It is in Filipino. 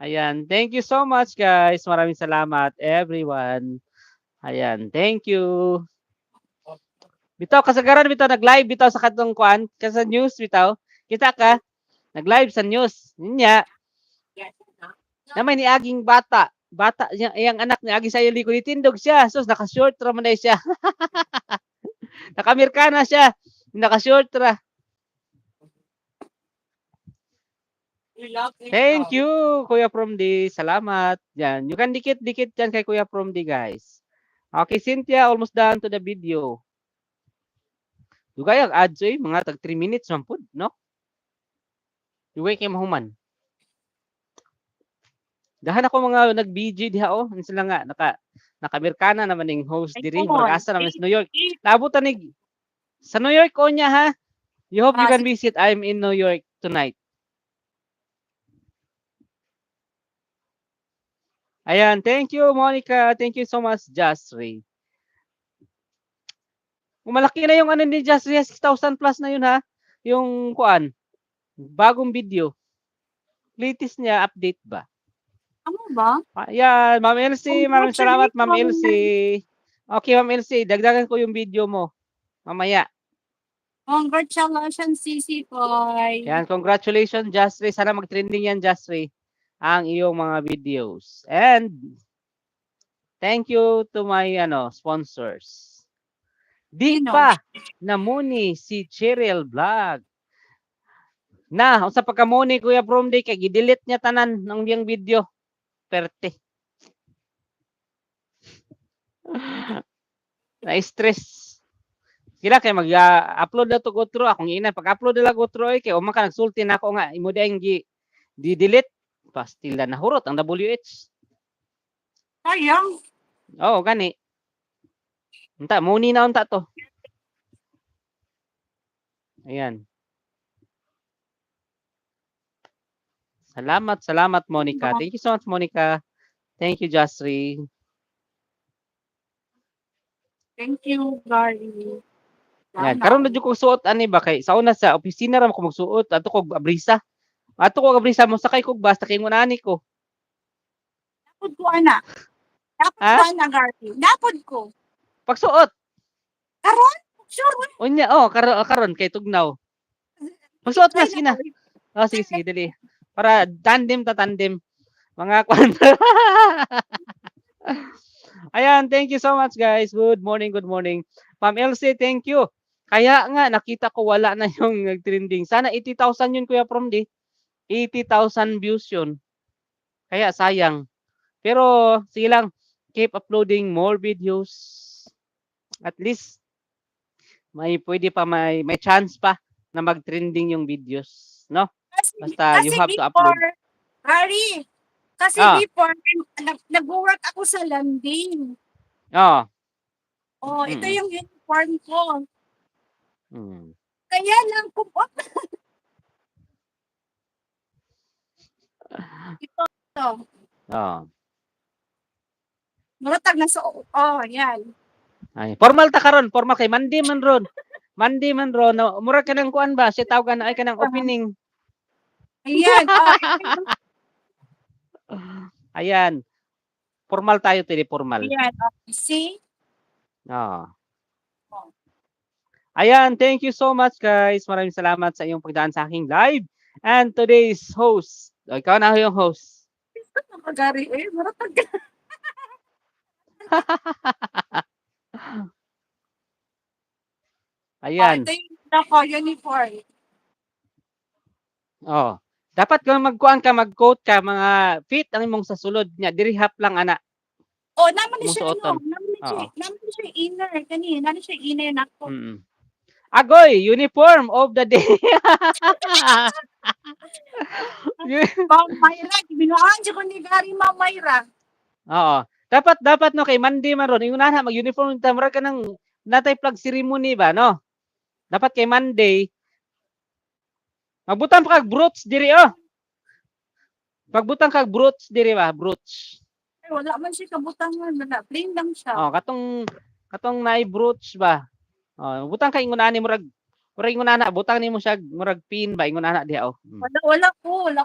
Ayan, thank you so much guys. Maraming salamat everyone. Ayan, thank you. Bitaw kasagaran bitaw nag-live bitaw sa katong kuan, sa news bitaw. Kita ka? Nag-live sa news. Ninya, na may niaging bata. Bata niya, iyang anak ni agi sayo liko nitindog siya. Sus naka-short ra man day siya. Naka-Amerikana siya. Naka-short ra. Thank you, Kuya Promdi. Salamat. Yan. You can dikit-dikit dyan kay Kuya Promdi, guys. Okay, Cynthia, almost done to the video. Dugay ang ads mga tag 3 minutes man pud, no? Dugay kay mahuman. Dahan ako mga nag-BG diha sila nga naka-Amerikana naman ning host diri, murag asa naman sa New York. Naabutan ni sa New York o niya ha. You hope you can visit. I'm in New York tonight. Ayan, thank you Monica. Thank you so much Jasri. Malaki na yung ano ni Jasri, 6,000 plus na yun ha. Yung kuan, bagong video. Latest niya update ba? Ano ba? Ayan, Ma'am Elsie, maraming salamat Ma'am Elsie. Okay, Ma'am Elsie, dagdagan ko yung video mo mamaya. Congratulations, Sisi Boy. Yan, congratulations, Jasri. Sana mag-trending yan, Jasri, ang iyong mga videos. And thank you to my sponsors. Di pa namuni si Cheryl Vlog. Na, sa pagkamuni Kuya Promdi kay gidelete niya tanan ng iyang video. Perte. Na-stress. Sila kay mag-upload na to gotro akong ina pag-upload nila gotro kay o man ka nagsulti na ako nga imo daing di-delete pastila na hurot ang WH. Sayang. Oo, gani. Unta muni na unta to. Ayan. Salamat Monica. Thank you so much Monica. Thank you Jasri. Thank you, Gary. Yan, karon na jud ko suot ani ba kay sa una sa opisina ra ko magsuot ato ko abrisa. Ato ko abrisa mo sakay kog bus kay ngunani ko. Napod ko ana. Napod ko ana, Gary. Napod ko. Pagsuot. Karon? Sure. Unya karon kay tugnaw. Pagsuot na sige na. Oh, sige dali. Para tandem. Mga kwan. Ayan, thank you so much guys. Good morning. Ma'am Elsie, thank you. Kaya nga nakita ko wala na yung nag-trending. Sana 80,000 yun Kuya Promdi. 80,000 views yun. Kaya sayang. Pero sige lang, keep uploading more videos. At least may chance pa na mag-trending yung videos, no? Basta you have to upload. Gary, kasi before nag-work ako sa landing. Ito yung uniform ko. Kaya lang kumot. Ito. Muratag na yan. Ay, formal ta karon, formal kay Monday man ron. No, mura ka nang kuan ba? Si tawagan ay ka nang opening. Ayan. Ayan. Formal tayo, formal. Ayan. See? Ayan, thank you so much guys. Maraming salamat sa iyong pagdaan sa aking live. And today's host, ikaw na yung host. Gary, maratag. Ayan. Ito yung uniform. Dapat kung magkuan ka, mag-coat ka, mga fit ang imong sa sulod niya. Dirihap lang, ana. Naman ni siya, naman ni siya inner. Kanina, naman siya inner na ko. Agoy, uniform of the day. Ma'am Mayra, binuhaan siya ko ni Gary, Ma'am Mayra. Dapat no kay Monday man ron. Yung una mag-uniform ta mura ka ng natay flag ceremony ba, no? Dapat kay Monday magbutang pa kag brooch diri Magbutang kag brooch diri ba, brooch. Ay, wala man siya kabutangan, plain lang siya. Katong naay brooch ba. Butang kay ngunani murag Murag ingon ana butang nimo siya murag pin ba ingon ana diha oh. Wala ko, wala